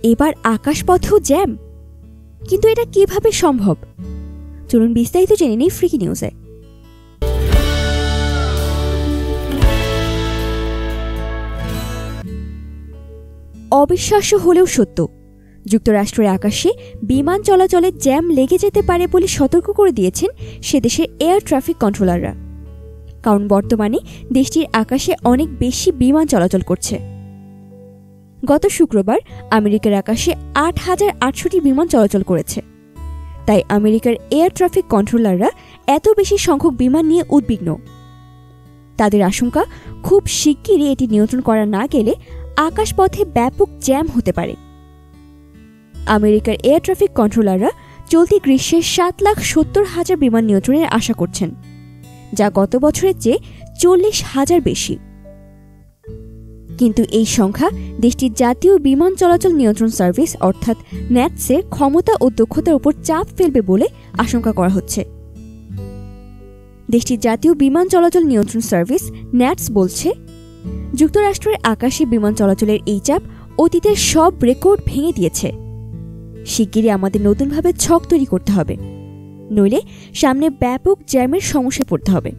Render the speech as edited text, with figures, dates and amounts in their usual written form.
এবার আকাশপথেও জ্যাম, কিন্তু এটা কিভাবে সম্ভব? চলুন বিস্তারিত জেনে নিই ফ্রিকি নিউজে। অবিশ্বাস্য হলেও সত্য, যুক্তরাষ্ট্রের আকাশে বিমান চলাচলে জ্যাম লেগে যেতে পারে বলে সতর্ক করে দিয়েছেন সে দেশের এয়ার ট্রাফিক কন্ট্রোলাররা। কারণ বর্তমানে দেশটির আকাশে অনেক বেশি বিমান চলাচল করছে। গত শুক্রবার আমেরিকার আকাশে ৮,৮০০টি বিমান চলাচল করেছে। তাই আমেরিকার এয়ার ট্রাফিক কন্ট্রোলাররা এত বেশি সংখ্যক বিমান নিয়ে উদ্বিগ্ন। তাদের আশঙ্কা, খুব শিগগিরই এটি নিয়ন্ত্রণ করা না গেলে আকাশপথে ব্যাপক জ্যাম হতে পারে। আমেরিকার এয়ার ট্রাফিক কন্ট্রোলাররা চলতি গ্রীষ্মে ৭,৭০,০০০ বিমান নিয়ন্ত্রণের আশা করছেন, যা গত বছরের চেয়ে ৪০,০০০ বেশি। কিন্তু এই সংখ্যা দেশটির জাতীয় বিমান চলাচল নিয়ন্ত্রণ সার্ভিস অর্থাৎ ন্যাটসের ক্ষমতা ও দক্ষতার উপর চাপ ফেলবে বলে আশঙ্কা করা হচ্ছে। দেশটির জাতীয় বিমান চলাচল নিয়ন্ত্রণ সার্ভিস ন্যাটস বলছে, যুক্তরাষ্ট্রের আকাশে বিমান চলাচলের এই চাপ অতীতের সব রেকর্ড ভেঙে দিয়েছে। শিগগিরই আমাদের নতুনভাবে ছক তৈরি করতে হবে, নইলে সামনে ব্যাপক জ্যামের সমস্যায় পড়তে হবে।